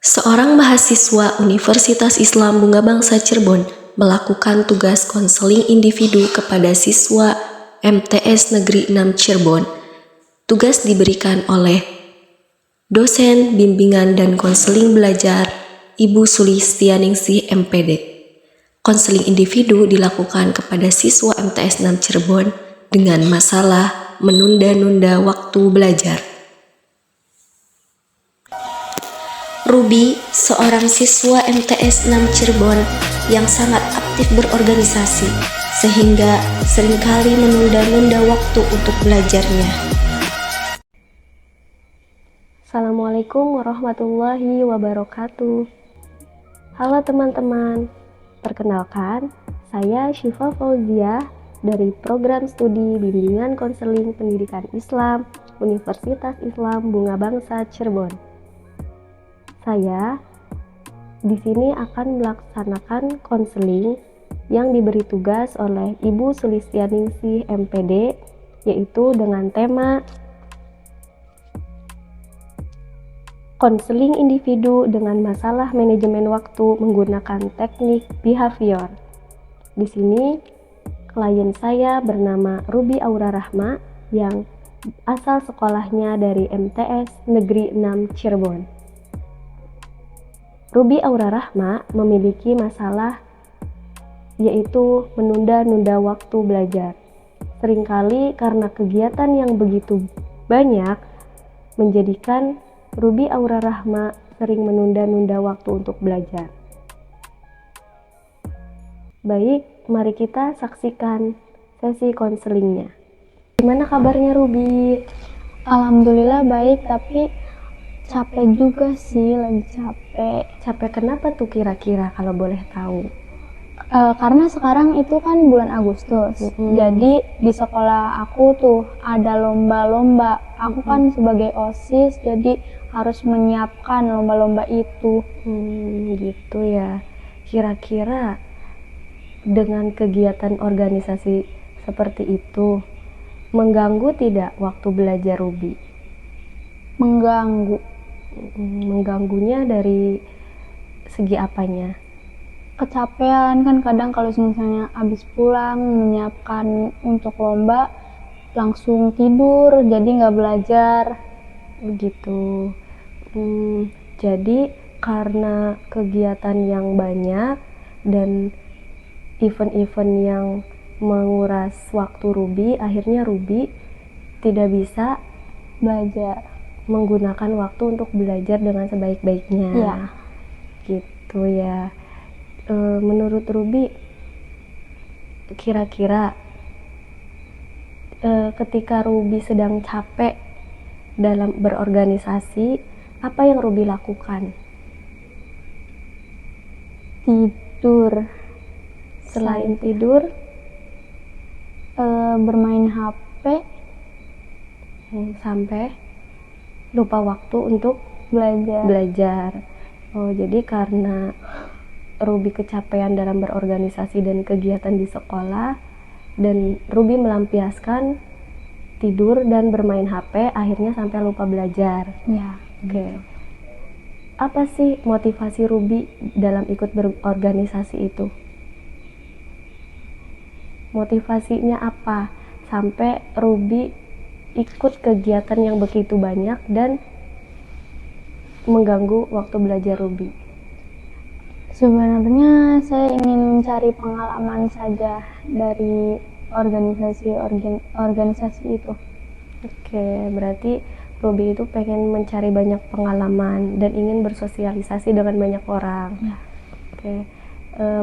Seorang mahasiswa Universitas Islam Bunga Bangsa Cirebon melakukan tugas konseling individu kepada siswa MTS Negeri 6 Cirebon. Tugas diberikan oleh dosen bimbingan dan konseling belajar Ibu Sulistianingsih MPD. Konseling individu dilakukan kepada siswa MTS 6 Cirebon dengan masalah menunda-nunda waktu belajar. Ruby, seorang siswa MTS 6 Cirebon yang sangat aktif berorganisasi, sehingga seringkali menunda-nunda waktu untuk belajarnya. Assalamualaikum warahmatullahi wabarakatuh. Halo teman-teman, perkenalkan, saya Syifa Fauziah dari Program Studi Bimbingan Konseling Pendidikan Islam Universitas Islam Bunga Bangsa Cirebon. Saya di sini akan melaksanakan konseling yang diberi tugas oleh Ibu Sulistianingsih MPD, yaitu dengan tema konseling individu dengan masalah manajemen waktu menggunakan teknik behavior. Di sini klien saya bernama Ruby Aura Rahma yang asal sekolahnya dari MTS Negeri 6 Cirebon. Ruby Aura Rahma memiliki masalah yaitu menunda-nunda waktu belajar. Seringkali karena kegiatan yang begitu banyak menjadikan Ruby Aura Rahma sering menunda-nunda waktu untuk belajar. Baik, mari kita saksikan sesi konselingnya. Gimana kabarnya Ruby? Alhamdulillah baik, tapi capek juga sih, lagi capek. Capek kenapa tuh kira-kira kalau boleh tahu? Karena sekarang itu kan bulan Agustus, jadi di sekolah aku tuh ada lomba-lomba. Aku kan sebagai OSIS, jadi harus menyiapkan lomba-lomba itu. Gitu ya. Kira-kira dengan kegiatan organisasi seperti itu mengganggu tidak waktu belajar Ruby? Mengganggu. Mengganggunya dari segi apanya? Kecapean kan kadang kalau misalnya habis pulang menyiapkan untuk lomba langsung tidur, jadi nggak belajar. Begitu. Jadi karena kegiatan yang banyak dan event-event yang menguras waktu Ruby, akhirnya Ruby tidak bisa Belajar. menggunakan waktu untuk belajar dengan sebaik-baiknya. Iya. Gitu ya. Menurut Ruby, kira-kira ketika Ruby sedang capek dalam berorganisasi, apa yang Ruby lakukan? Tidur. Selain tidur, bermain HP sampai lupa waktu untuk belajar. Oh, jadi karena Ruby kecapean dalam berorganisasi dan kegiatan di sekolah, dan Ruby melampiaskan tidur dan bermain HP, akhirnya sampai lupa belajar. Ya. Oke. Apa sih motivasi Ruby dalam ikut berorganisasi itu? Motivasinya apa sampai Ruby ikut kegiatan yang begitu banyak dan mengganggu waktu belajar Ruby? Sebenarnya saya ingin mencari pengalaman saja dari organisasi itu. Oke, berarti Ruby itu pengen mencari banyak pengalaman dan ingin bersosialisasi dengan banyak orang. Ya. Oke,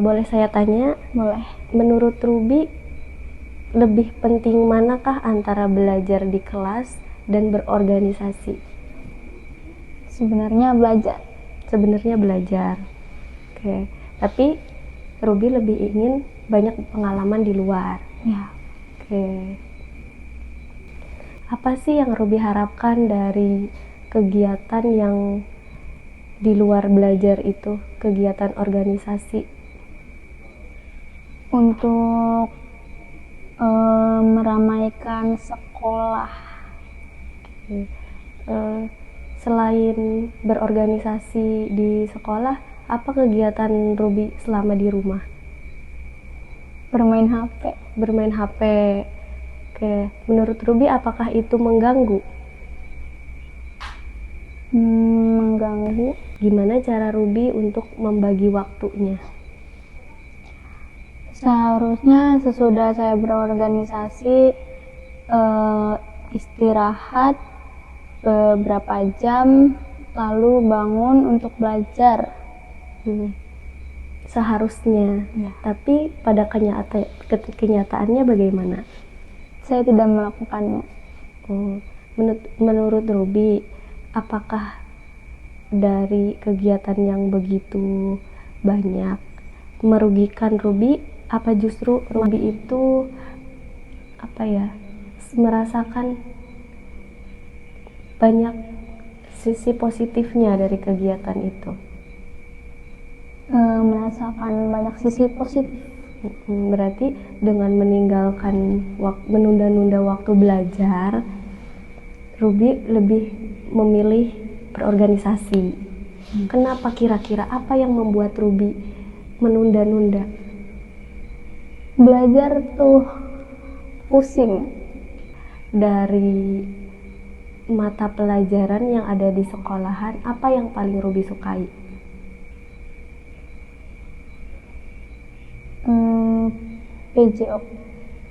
boleh saya tanya? Boleh. Menurut Ruby, lebih penting manakah antara belajar di kelas dan berorganisasi? Sebenarnya belajar. Oke, tapi Ruby lebih ingin banyak pengalaman di luar. Ya. Oke. Apa sih yang Ruby harapkan dari kegiatan yang di luar belajar itu, kegiatan organisasi? Untuk meramaikan sekolah. Selain berorganisasi di sekolah, apa kegiatan Ruby selama di rumah? Bermain HP. Bermain HP. Oke, menurut Ruby apakah itu mengganggu? Mengganggu. Gimana cara Ruby untuk membagi waktunya? Seharusnya sesudah saya berorganisasi, istirahat beberapa jam, lalu bangun untuk belajar. Seharusnya. Ya. Tapi pada kenyataannya bagaimana? Saya tidak melakukannya. Menurut Ruby, apakah dari kegiatan yang begitu banyak merugikan Ruby? Apa justru Ruby itu merasakan banyak sisi positifnya dari kegiatan itu? Merasakan banyak sisi positif. Berarti dengan meninggalkan menunda-nunda waktu belajar, Ruby lebih memilih berorganisasi. Kenapa kira-kira? Apa yang membuat Ruby menunda-nunda? Belajar tuh pusing. Dari mata pelajaran yang ada di sekolahan, apa yang paling Ruby sukai?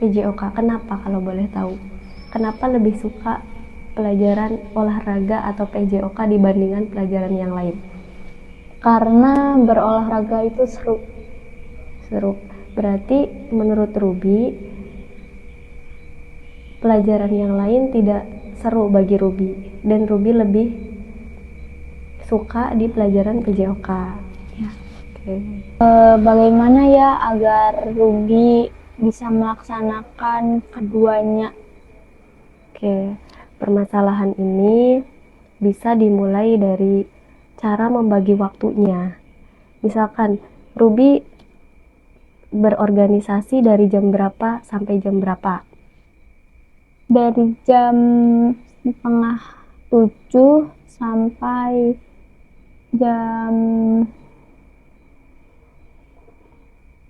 PJOK. Kenapa kalau boleh tahu? Kenapa lebih suka pelajaran olahraga atau PJOK dibandingkan pelajaran yang lain? Karena berolahraga itu seru. Berarti menurut Ruby, pelajaran yang lain tidak seru bagi Ruby, dan Ruby lebih suka di pelajaran PJOK. Ya. Bagaimana ya agar Ruby bisa melaksanakan keduanya? Permasalahan ini bisa dimulai dari cara membagi waktunya. Misalkan Ruby berorganisasi dari jam berapa sampai jam berapa? Dari jam 6:30 sampai jam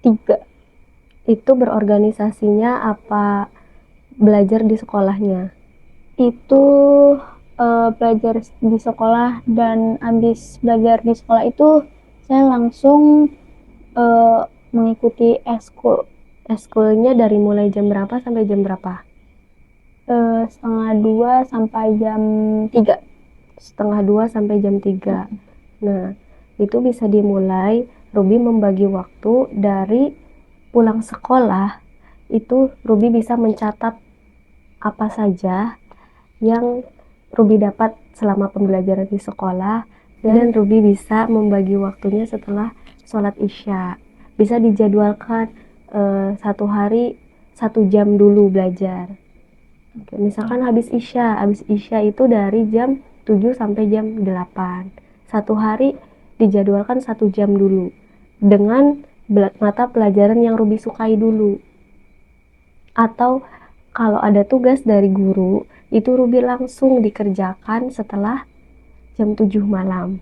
3. Itu berorganisasinya apa belajar di sekolahnya? Itu belajar di sekolah, dan habis belajar di sekolah itu saya langsung mengikuti eskul. Eskulnya dari mulai jam berapa sampai jam berapa? 1:30 sampai jam 3. 1:30 sampai jam 3. Nah, itu bisa dimulai Ruby membagi waktu dari pulang sekolah. Itu Ruby bisa mencatat apa saja yang Ruby dapat selama pembelajaran di sekolah, dan Ruby bisa membagi waktunya setelah sholat Isya. Bisa dijadwalkan satu hari 1 jam dulu belajar. Misalkan habis Isya itu dari jam 7 sampai jam 8. Satu hari dijadwalkan 1 jam dulu dengan mata pelajaran yang Ruby sukai dulu. Atau kalau ada tugas dari guru, itu Ruby langsung dikerjakan setelah jam 7 malam.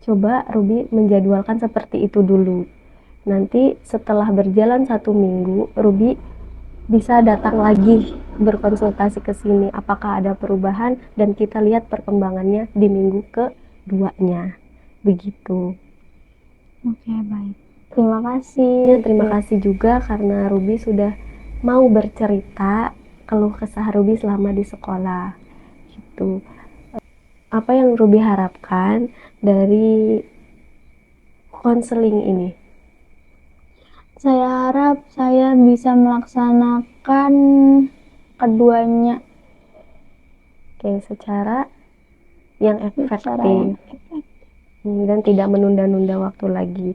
Coba Ruby menjadwalkan seperti itu dulu. Nanti setelah berjalan 1 minggu, Ruby bisa datang lagi berkonsultasi ke sini apakah ada perubahan, dan kita lihat perkembangannya di minggu ke-2-nya. Begitu. Oke, baik. Terima kasih. Terima kasih juga karena Ruby sudah mau bercerita keluh kesah Ruby selama di sekolah. Gitu. Apa yang Ruby harapkan dari konseling ini? Saya harap saya bisa melaksanakan keduanya secara yang efektif dan tidak menunda-nunda waktu lagi.